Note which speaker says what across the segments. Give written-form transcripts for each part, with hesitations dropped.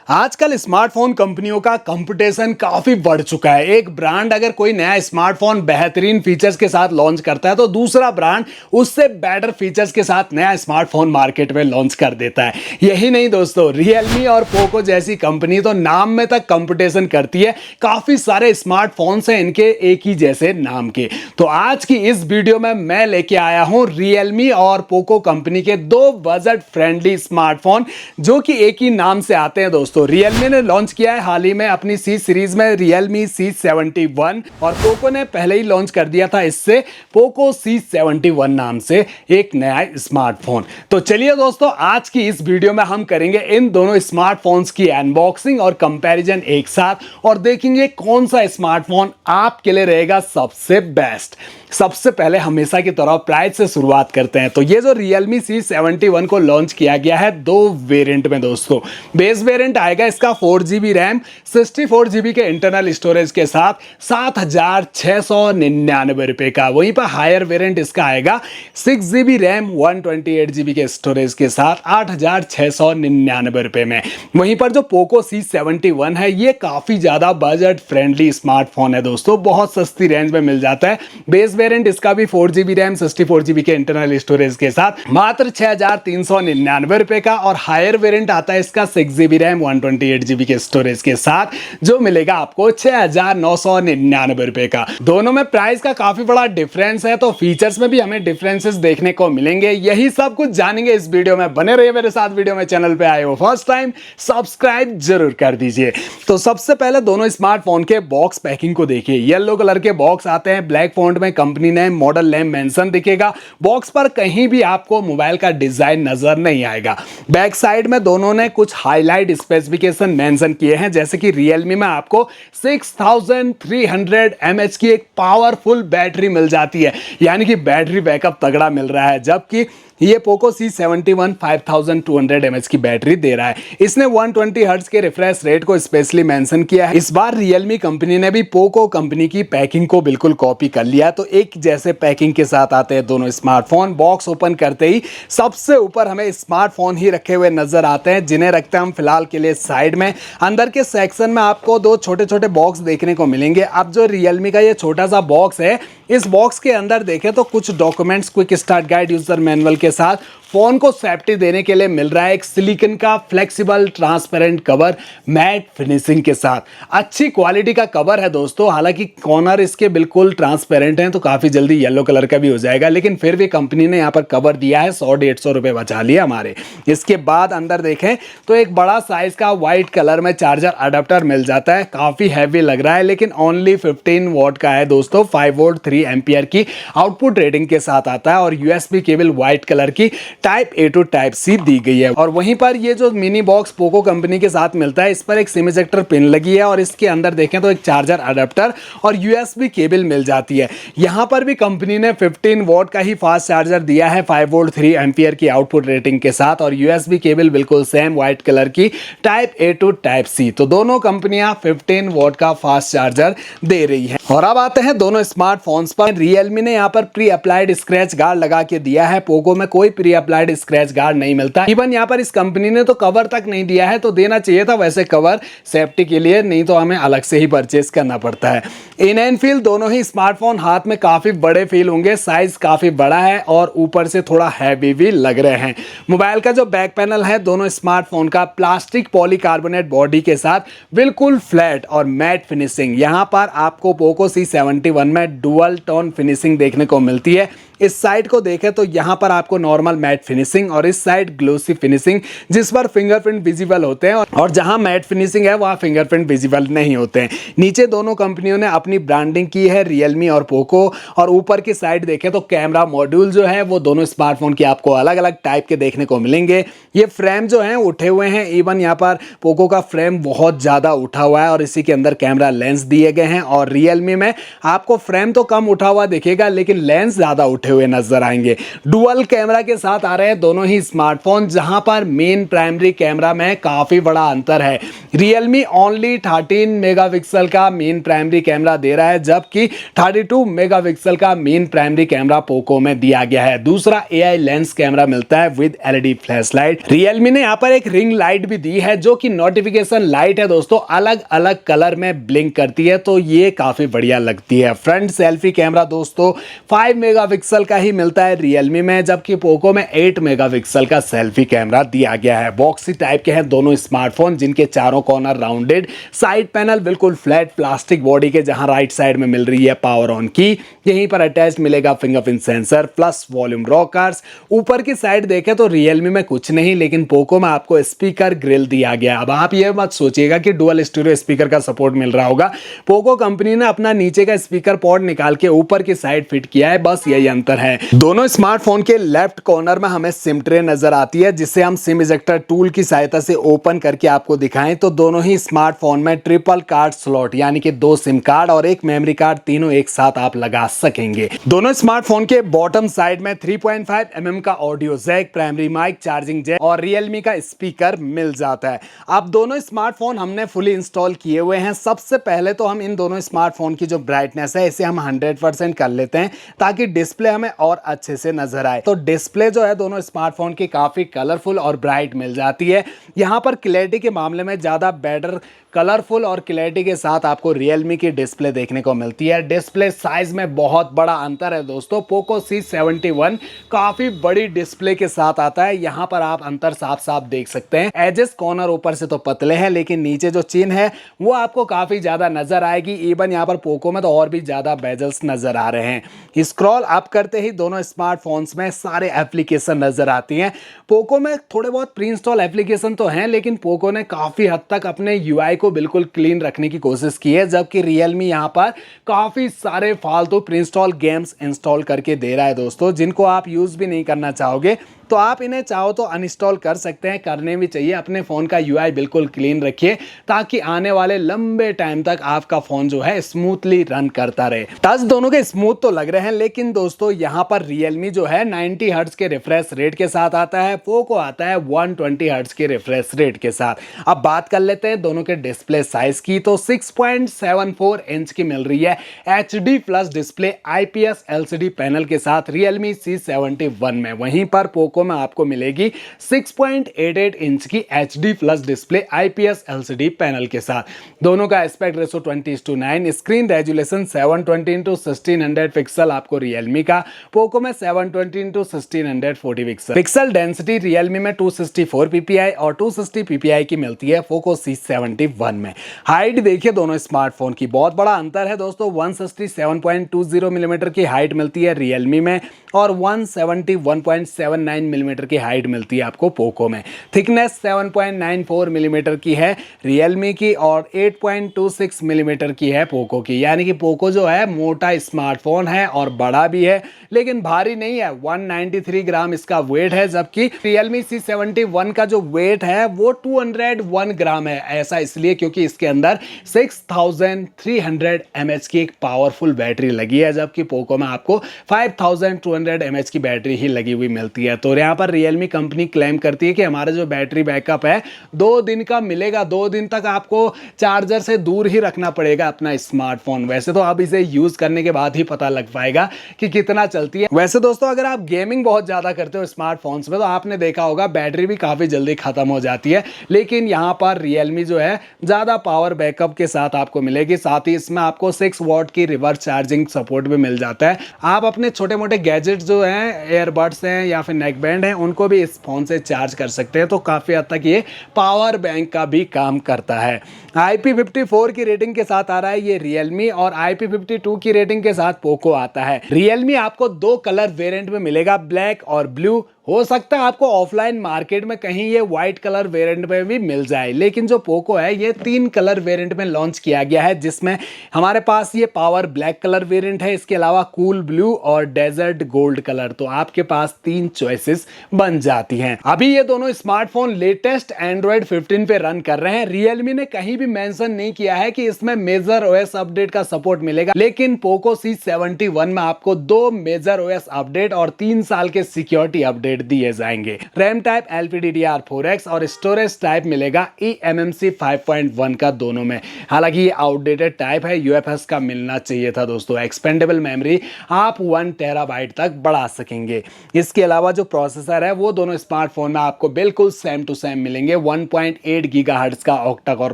Speaker 1: आजकल स्मार्टफोन कंपनियों का कंपटीशन काफी बढ़ चुका है। एक ब्रांड अगर कोई नया स्मार्टफोन बेहतरीन फीचर्स के साथ लॉन्च करता है तो दूसरा ब्रांड उससे बेटर फीचर्स के साथ नया स्मार्टफोन मार्केट में लॉन्च कर देता है। यही नहीं दोस्तों, रियलमी और पोको जैसी कंपनी तो नाम में तक कंपटीशन करती है। काफी सारे स्मार्टफोन्स हैं इनके एक ही जैसे नाम के। तो आज की इस वीडियो में मैं लेके आया हूं रियलमी और पोको कंपनी के दो बजट फ्रेंडली स्मार्टफोन जो कि एक ही नाम से आते हैं दोस्तों। रियलमी ने लॉन्च किया है हाल ही में अपनी सी सीरीज में रियलमी C71 और पोको ने पहले ही लॉन्च कर दिया था इससे पोको C71 नाम से एक नया स्मार्टफोन। तो चलिए दोस्तों, आज की इस वीडियो में हम करेंगे इन दोनों स्मार्टफोन्स की अनबॉक्सिंग और कंपैरिजन एक साथ और देखेंगे कौन सा स्मार्टफोन आपके लिए रहेगा सबसे बेस्ट। सबसे पहले हमेशा की तरह प्राइस से शुरुआत करते हैं। तो ये जो रियलमी C71 को लॉन्च किया गया है दो वेरिएंट में दोस्तों। बेस वेरिएंट आएगा इसका 4GB रैम 64GB के इंटरनल स्टोरेज के साथ 7699 रुपए का। वहीं पर हायर वेरिएंट इसका आएगा 6GB रैम 128GB के स्टोरेज के साथ 8699 रुपए में। वहीं पर जो पोको C71 है ये काफी ज्यादा बजट फ्रेंडली स्मार्टफोन है दोस्तों, बहुत सस्ती रेंज में मिल जाता है। बेस वेरिएंट इसका भी 4GB रैम 64GB के इंटरनल स्टोरेज के साथ मात्र 6399 रुपए का और हायर वेरिएंट आता है इसका 6GB रैम 128GB के स्टोरेज के साथ जो मिलेगा आपको 6999 रुपए का। दोनों में प्राइस का काफी बड़ा डिफरेंस है, तो फीचर्स में भी हमें डिफरेंसेस देखने को मिलेंगे। यही सब कुछ जानेंगे इस वीडियो में, बने रहिए मेरे साथ। वीडियो में चैनल पे आए हो फर्स्ट टाइम सब्सक्राइब जरूर कर दीजिए। तो सबसे पहले दोनों स्मार्टफोन के बॉक्स पैकिंग को देखिए। येलो कलर के बॉक्स आते हैं, ब्लैक फॉन्ट में company name model name mention दिखेगा। बॉक्स पर कहीं भी आपको मोबाइल का डिजाइन नजर नहीं आएगा। बैक साइड में दोनों ने कुछ हाईलाइट स्पेसिफिकेशन मेंशन किए हैं, जैसे कि रियलमी में आपको 6300 mAh की एक पावरफुल बैटरी मिल जाती है, यानी कि बैटरी बैकअप तगड़ा मिल रहा है। जबकि ये पोको C71 5200 mAh की बैटरी दे रहा है। इसने 120 हर्ट्ज के रिफ्रेश रेट को स्पेशली मेंशन किया है। इस बार रियलमी कंपनी ने भी पोको कंपनी की पैकिंग को बिल्कुल कॉपी कर लिया, तो एक जैसे पैकिंग के साथ आते हैं दोनों स्मार्टफोन। बॉक्स ओपन करते ही सबसे ऊपर हमें स्मार्टफोन ही रखे हुए नजर आते हैं, जिन्हें रखते हैं हम फिलहाल के लिए साइड में। अंदर के सेक्शन में आपको दो छोटे छोटे बॉक्स देखने को मिलेंगे। अब जो रियलमी का ये छोटा सा बॉक्स है, इस बॉक्स के अंदर देखें तो कुछ documents, quick start guide, user manual के साथ फोन को सेफ्टी देने के लिए मिल रहा है एक सिलिकॉन का flexible transparent cover mat finishing के साथ। अच्छी क्वालिटी का कवर है दोस्तों, हालांकि कॉर्नर इसके बिल्कुल ट्रांसपेरेंट हैं तो काफी जल्दी येलो कलर का भी हो जाएगा, लेकिन फिर भी कंपनी ने यहाँ पर कवर दिया है। 100-150 रुपए बचा लिया हमारे। इसके बाद अंदर देखें तो एक बड़ा साइज का व्हाइट कलर में चार्जर अडेप्टर मिल जाता है। काफी हैवी लग रहा है, लेकिन ओनली 15 वॉट का है दोस्तों। 5 वोल्ट 3 एम्पियर की आउटपुट रेटिंग के साथ आता है और यूएसबी केबल व्हाइट कलर की type A to type C दी गई है। और वहीं पर ये जो मिनी बॉक्स पोको कंपनी के साथ मिलता है, इस पर एक सिम इजेक्टर पिन लगी है और इसके अंदर देखें तो एक चार्जर अडेप्टर और यूएसबी केबल मिल जाती है। यहां पर भी कंपनी ने 15 वॉट का ही फास्ट चार्जर दिया है 5 वोल्ट 3 एम्पियर की आउटपुट रेटिंग के साथ और यूएसबी केबल बिल्कुल सेम व्हाइट कलर की type A to type C। तो दोनों कंपनियां 15 वॉट का फास्ट चार्जर दे रही है। और अब आते हैं दोनों स्मार्टफोन्स पर। रियलमी ने यहाँ पर प्री अप्लाइड स्क्रैच गार्ड लगा के दिया है, पोको में कोई प्री अप्लाइड स्क्रैच गार्ड नहीं मिलता। इवन यहाँ पर इस कंपनी ने तो कवर तक नहीं दिया है, तो देना चाहिए था वैसे कवर सेफ्टी के लिए, नहीं तो हमें अलग से ही परचेस करना पड़ता है। इन एंड फील दोनों ही स्मार्टफोन हाथ में काफी बड़े फील होंगे। साइज काफी बड़ा है और ऊपर से थोड़ा हैवी भी लग रहे हैं। मोबाइल का जो बैक पैनल है दोनों स्मार्टफोन का प्लास्टिक पॉलीकार्बोनेट बॉडी के साथ बिल्कुल फ्लैट और मैट फिनिशिंग। यहाँ पर आपको पोको C71 में डुअल टोन फिनिशिंग देखने को मिलती है। इस साइड को देखें तो यहाँ पर आपको नॉर्मल मैट फिनिशिंग और इस साइड ग्लोसी फिनिशिंग, जिस पर फिंगरप्रिंट विजिबल होते हैं और जहां मैट फिनिशिंग है वहां फिंगरप्रिंट विजिबल नहीं होते हैं। नीचे दोनों कंपनियों ने अपनी ब्रांडिंग की है, रियलमी और पोको। और ऊपर की साइड देखें तो कैमरा मॉड्यूल जो है वो दोनों स्मार्टफोन की आपको अलग अलग टाइप के देखने को मिलेंगे। ये फ्रेम जो है उठे हुए हैं, इवन यहाँ पर पोको का फ्रेम बहुत ज्यादा उठा हुआ है और इसी के अंदर कैमरा लेंस दिए गए हैं। और रियलमी में आपको फ्रेम तो कम उठा हुआ दिखेगा, लेकिन लेंस ज्यादा उठे हुए नजर आएंगे। डुअल कैमरा के साथ साथ आ रहे हैं दोनों ही स्मार्टफोन, जहां पर मेन प्राइमरी कैमरा में काफी बड़ा अंतर है। Realme ओनली 13 मेगापिक्सल का मेन प्राइमरी कैमरा दे रहा है, जबकि 32 मेगापिक्सल का मेन प्राइमरी कैमरा पोको में दिया गया है। दूसरा AI लेंस कैमरा मिलता है विद LED फ्लैशलाइट। Realme ने यहाँ पर एक रिंग लाइट भी दी है जो कि नोटिफिकेशन लाइट है दोस्तों, अलग अलग कलर में ब्लिंक करती है, तो ये काफी बढ़िया लगती है। फ्रंट सेल्फी कैमरा दोस्तों 5 मेगापिक्सल का ही मिलता है Realme में, जबकि पोको में 8 मेगापिक्सल का सेल्फी कैमरा दिया गया है। बॉक्सी टाइप के हैं दोनों स्मार्टफोन, जिनके चारों कॉर्नर राउंडेड, साइड पैनल बिल्कुल फ्लैट प्लास्टिक बॉडी के, जहां राइट साइड में मिल रही है पावर ऑन की, यहीं पर अटैच मिलेगा fingerprint sensor plus volume rockers. ऊपर की साइड देखें तो Realme में कुछ नहीं, लेकिन पोको में आपको स्पीकर ग्रिल दिया गया। अब आप ये मत सोचिएगा कि डुअल स्टीरियो स्पीकर का सपोर्ट मिल रहा होगा। पोको कंपनी ने अपना नीचे का स्पीकर पॉड निकाल के ऊपर की साइड फिट किया है, बस यही अंतर है। दोनों स्मार्टफोन के लेफ्ट कॉर्नर में हमें सिम ट्रे नजर आती है, जिसे हम सिम इजेक्टर टूल की सहायता से ओपन करके आपको दिखाएं तो दोनों ही स्मार्टफोन में ट्रिपल कार्ड स्लॉट, यानी कि 2 सिम कार्ड और एक मेमोरी कार्ड, तीनों एक साथ आप लगा सकेंगे। दोनों स्मार्टफोन के बॉटम साइड में 3.5 mm का audio jack, primary mic, charging jack और Realme का स्पीकर मिल जाता है। अब दोनों स्मार्टफोन हमने फुली इंस्टॉल किए हुए हैं। सबसे पहले तो हम इन दोनों स्मार्टफोन की जो ब्राइटनेस है इसे हम 100% कर लेते हैं, ताकि डिस्प्ले हमें और अच्छे से नजर आए। तो डिस्प्ले जो है दोनों स्मार्टफोन की काफी कलरफुल और ब्राइट मिल जाती है। यहाँ पर क्लैरिटी के मामले में ज्यादा बेटर कलरफुल और क्लैरिटी के साथ आपको Realme की डिस्प्ले देखने को मिलती है। डिस्प्ले साइज में बहुत बड़ा अंतर है दोस्तों। पोको C71 काफी बड़ी डिस्प्ले के साथ आता है, यहाँ पर आप अंतर साफ साफ देख सकते हैं। एजेस कॉर्नर ऊपर से तो पतले हैं, लेकिन नीचे जो चिन है वो आपको काफी ज्यादा नजर आएगी। इवन यहाँ पर पोको में तो और भी ज्यादा बेजल्स नजर आ रहे हैं। स्क्रॉल अप करते ही दोनों स्मार्टफोन्स में सारे एप्लीकेशन नजर आती हैं। पोको में थोड़े बहुत प्री इंस्टॉल एप्लीकेशन तो हैं, लेकिन पोको ने काफी हद तक अपने UI को बिल्कुल क्लीन रखने की कोशिश की है, जबकि Realme यहां पर काफी सारे फालतू प्री इंस्टॉल गेम्स इंस्टॉल करके दे रहा है दोस्तों, जिनको आप यूज भी नहीं करना चाहोगे तो आप इन्हें चाहो तो अनइंस्टॉल कर सकते हैं, करने भी चाहिए। अपने फोन का UI बिल्कुल क्लीन रखिए, ताकि आने वाले लंबे टाइम तक आपका फोन जो है स्मूथली रन करता रहे। टच दोनों के स्मूथ तो लग रहे हैं, लेकिन दोस्तों यहां पर Realme जो है 90 हर्ट्ज के रिफ्रेश रेट के साथ आता है, पोको आता है 120 हर्ट्ज के रिफ्रेश रेट के साथ। अब बात कर लेते हैं दोनों के डिस्प्ले साइज की, तो 6.74 इंच की मिल रही है HD plus display IPS LCD panel के साथ Realme C71 में। वहीं पर पोको में आपको मिलेगी 6.88 इंच की HD plus display IPS LCD panel के साथ। दोनों का aspect ratio 20:9, screen resolution 720x1600 pixel आपको Realme का, पोको में 720x1640 pixel. Pixel density Realme में 264 ppi और 260 ppi की मिलती है पोको C71 में। हाइट देखिए दोनों स्मार्टफोन की, बहुत बड़ा अंतर है दोस्तों। 167.20 मिलीमीटर की हाइट मिलती है Realme में और 171.79 मिलीमीटर की हाइट मिलती है आपको पोको में। थिकनेस 7.94 मिलीमीटर की है Realme की और 8.26 मिलीमीटर की है पोको की, यानी कि पोको जो है मोटा स्मार्टफोन है और बड़ा भी है, लेकिन भारी नहीं है। 193 ग्राम इसका वेट है, जबकि Realme C71 का जो वेट है वो 201 ग्राम है। ऐसा इसलिए क्योंकि इसके अंदर 6300 mAh की एक पावरफुल बैटरी लगी है, जबकि पोको में आपको 5200 mAh की बैटरी ही लगी हुई मिलती है। तो यहाँ पर Realme कंपनी क्लेम करती है कि हमारा जो बैटरी बैकअप है 2 दिन का मिलेगा। 2 दिन तक आपको चार्जर से दूर ही रखना पड़ेगा अपना स्मार्टफोन। वैसे तो आप इसे यूज करने के बाद ही पता लग पाएगा कि कितना चलती है। वैसे दोस्तों अगर आप गेमिंग बहुत ज्यादा करते हो स्मार्टफोन्स में तो आपने देखा होगा बैटरी भी काफी जल्दी खत्म हो जाती है, लेकिन यहाँ पर Realme जो है ज्यादा पावर बैकअप के साथ आपको मिलेगी। साथ ही इसमें आपको 6 वॉट की रिवर्स चार्जिंग सपोर्ट भी मिल जाता है। आप अपने छोटे मोटे गैजेट जो हैं, एयरबड्स हैं या फिर नेक बैंड हैं, उनको भी इस फोन से चार्ज कर सकते हैं। तो काफी हद तक ये पावर बैंक का भी काम करता है। IP54 की रेटिंग के साथ आ रहा है ये Realme और IP52 की रेटिंग के साथ पोको आता है। Realme आपको 2 कलर वेरिएंट में मिलेगा, ब्लैक और ब्लू। हो सकता है आपको ऑफलाइन मार्केट में कहीं ये व्हाइट कलर वेरिएंट में भी मिल जाए, लेकिन जो पोको है ये 3 कलर वेरिएंट में लॉन्च किया गया है, जिसमें हमारे पास ये पावर ब्लैक कलर वेरिएंट है, इसके अलावा कूल ब्लू और डेजर्ट गोल्ड कलर। तो आपके पास 3 चॉइसेस बन जाती हैं। अभी ये दोनों स्मार्टफोन लेटेस्ट Android 15 पे रन कर रहे हैं। Realme ने कहीं भी मेंशन नहीं किया है कि इसमें मेजर OS अपडेट का सपोर्ट मिलेगा, लेकिन पोको C71 में आपको 2 मेजर OS अपडेट और 3 साल के सिक्योरिटी अपडेट अपडेट दिए जाएंगे। रैम टाइप LPDDR4X और स्टोरेज टाइप मिलेगा eMMC 5.1 का दोनों में। हालांकि ये आउटडेटेड टाइप है, UFS का मिलना चाहिए था दोस्तों। एक्सपेंडेबल मेमोरी आप 1 टेराबाइट तक बढ़ा सकेंगे। इसके अलावा जो प्रोसेसर है वो दोनों स्मार्टफोन में आपको बिल्कुल सेम टू सेम मिलेंगे। 1.8 गीगाहर्ट्ज का ऑक्टा कोर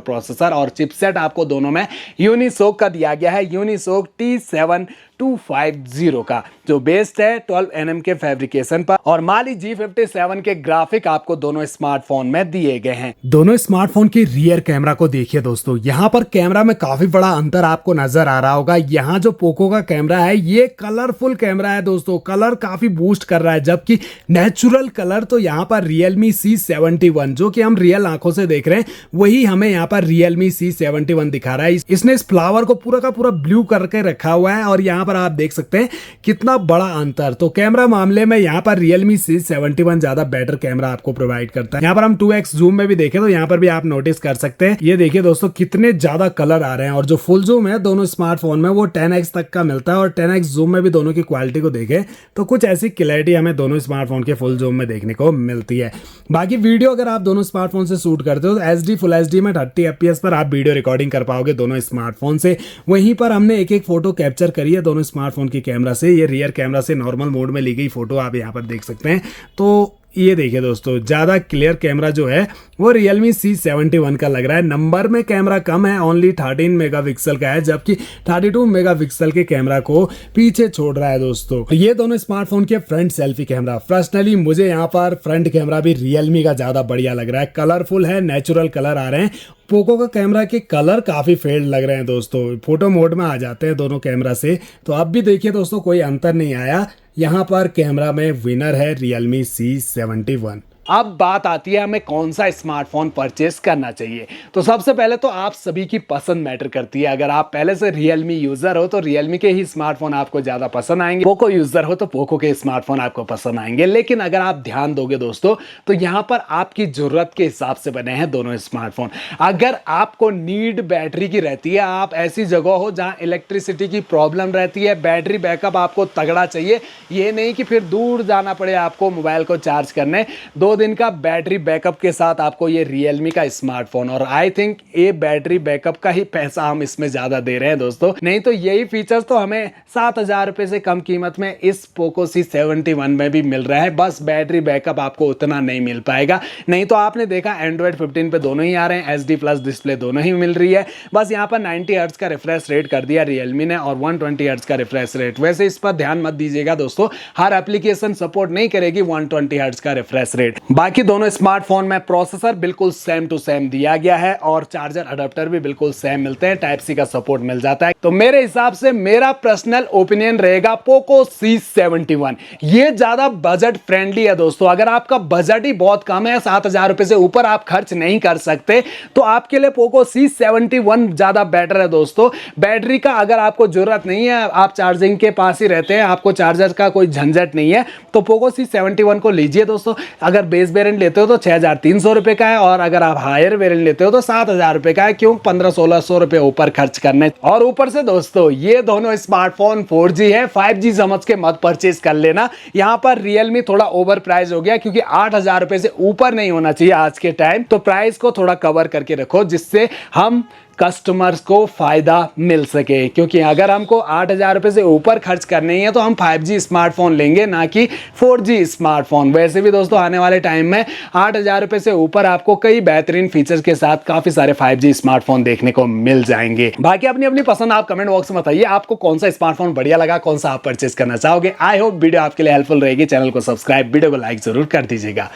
Speaker 1: प्रोसेसर और चिपसेट आपको दोनों में यूनिसोक का दिया गया है, यूनिसोक T7250 का, जो बेस्ड है 12nm के फैब्रिकेशन पर। और माली G57 के ग्राफिक आपको दोनों स्मार्टफोन में दिए गए हैं। दोनों स्मार्टफोन की रियर कैमरा को देखिए दोस्तों, यहाँ पर कैमरा में काफी बड़ा अंतर आपको नजर आ रहा होगा। यहाँ जो पोको का कैमरा है ये कलरफुल कैमरा है दोस्तों, कलर काफी बूस्ट कर रहा है, जबकि नेचुरल कलर तो यहाँ पर Realme C71 जो कि हम रियल आंखों से देख रहे हैं वही हमें यहाँ पर Realme C71 दिखा रहा है। इसने इस फ्लावर को पूरा का पूरा ब्लू करके रखा हुआ है और यहाँ पर आप देख सकते हैं कितना बड़ा अंतर। तो कैमरा मामले में यहाँ पर Realme C71 ज्यादा बेटर कैमरा आपको प्रोवाइड करता है। यहाँ पर हम 2x जूम में भी देखें तो यहाँ पर भी आप नोटिस कर सकते हैं, ये देखिए दोस्तों कितने ज्यादा कलर आ रहे हैं। और जो फुल जूम है दोनों स्मार्टफोन में वो 10x तक का मिलता है और 10x जूम में भी दोनों की क्वालिटी को देखें तो कुछ ऐसी क्लैरिटी हमें दोनों स्मार्टफोन के फुल जूम में देखने को मिलती है। बाकी वीडियो अगर आप दोनों स्मार्टफोन से शूट करते हो तो HD फुल HD में 30 FPS पर आप वीडियो रिकॉर्डिंग कर पाओगे दोनों स्मार्टफोन से। वहीं पर हमने एक एक फोटो कैप्चर करी है दोनों स्मार्टफोन की कैमरा से। ये रियर कैमरा से नॉर्मल मोड में ली गई फोटो आप यहाँ पर देख सकते हैं। तो ये देखिए दोस्तों ज्यादा क्लियर कैमरा जो है वो Realme C71 का लग रहा है। नंबर में कैमरा कम है, ओनली 13 मेगापिक्सल का है, जबकि 32 मेगापिक्सल के कैमरा को पीछे छोड़ रहा है दोस्तों। ये दोनों स्मार्टफोन के फ्रंट सेल्फी कैमरा, पर्सनली मुझे यहाँ पर फ्रंट कैमरा भी Realme का ज्यादा बढ़िया लग रहा है। कलरफुल है, नेचुरल कलर आ रहे हैं। पोको का कैमरा के कलर काफी फेड लग रहे हैं दोस्तों, फोटो मोड में आ जाते हैं दोनों कैमरा से। तो अब भी देखिए दोस्तों कोई अंतर नहीं आया। यहाँ पर कैमरा में विनर है Realme C71। अब बात आती है हमें कौन सा स्मार्टफोन परचेस करना चाहिए। तो सबसे पहले तो आप सभी की पसंद मैटर करती है। अगर आप पहले से Realme यूजर हो तो Realme के ही स्मार्टफोन आपको ज्यादा पसंद आएंगे, पोको यूजर हो तो पोको के स्मार्टफोन आपको पसंद आएंगे। लेकिन अगर आप ध्यान दोगे दोस्तों तो यहाँ पर आपकी जरूरत के हिसाब से बने हैं दोनों स्मार्टफोन। अगर आपको नीड बैटरी की रहती है, आप ऐसी जगह हो जहाँ इलेक्ट्रिसिटी की प्रॉब्लम रहती है, बैटरी बैकअप आपको तगड़ा चाहिए, ये नहीं कि फिर दूर जाना पड़े आपको मोबाइल को चार्ज करने, 2 दिन का बैटरी बैकअप के साथ आपको ये Realme का स्मार्टफोन। और आई थिंक ये बैटरी बैकअप का ही पैसा हम इसमें ज्यादा दे रहे हैं दोस्तों, नहीं तो यही फीचर्स तो हमें 7,000 रुपए से कम कीमत में इस पोको C71 में भी मिल रहा है। बस बैटरी बैकअप आपको उतना नहीं मिल पाएगा। नहीं तो आपने देखा Android 15 पे दोनों ही आ रहे हैं, HD प्लस डिस्प्ले दोनों ही मिल रही है। बस यहाँ पर 90 हर्ट्ज का रिफ्रेश रेट कर दिया Realme ने और 120 हर्ट्ज का रिफ्रेश रेट। वैसे इस पर ध्यान मत दीजिएगा दोस्तों, हर एप्लीकेशन सपोर्ट नहीं करेगी 120 हर्ट्ज का रिफ्रेश रेट। बाकी दोनों स्मार्टफोन में प्रोसेसर बिल्कुल सेम टू सेम दिया गया है और चार्जर अडेप्टर भी बिल्कुल सेम मिलते हैं, टाइप सी का सपोर्ट मिल जाता है। तो मेरे हिसाब से मेरा पर्सनल ओपिनियन रहेगा पोको C71 ये ज्यादा बजट फ्रेंडली है दोस्तों। अगर आपका बजट ही बहुत कम है, 7,000 रुपए से ऊपर आप खर्च नहीं कर सकते, तो आपके लिए पोको C71 ज्यादा बेटर है दोस्तों। बैटरी का अगर आपको जरूरत नहीं है, आप चार्जिंग के पास ही रहते हैं, आपको चार्जर का कोई झंझट नहीं है, तो पोको C71 को लीजिए दोस्तों। अगर बेस वेरिएंट लेते हो तो 6,300 रुपए का है और अगर आप हायर वेरिएंट लेते हो तो 7,000 रुपए का है। क्यों 1500-1600 रुपए ऊपर खर्च करने। और ऊपर से दोस्तों ये दोनों स्मार्टफोन 4G है, 5G समझ के मत परचेज कर लेना। यहां पर Realme थोड़ा ओवर प्राइस हो गया क्योंकि 8,000 रुपए से ऊपर नहीं होना चाहिए आज के टाइम। तो प्राइस को थोड़ा कवर करके रखो जिससे हम कस्टमर्स को फायदा मिल सके, क्योंकि अगर हमको 8,000 रुपए से ऊपर खर्च करने ही है तो हम 5G स्मार्टफोन लेंगे ना कि 4G स्मार्टफोन। वैसे भी दोस्तों आने वाले टाइम में 8,000 रुपए से ऊपर आपको कई बेहतरीन फीचर्स के साथ काफी सारे 5G स्मार्टफोन देखने को मिल जाएंगे। बाकी अपनी अपनी पसंद आप कमेंट बॉक्स में बताइए आपको कौन सा स्मार्टफोन बढ़िया लगा, कौन सा आप परचेस करना चाहोगे। आई होप वीडियो आपके लिए हेल्पफुल रहेगी। चैनल को सब्सक्राइब, वीडियो को लाइक जरूर कर दीजिएगा।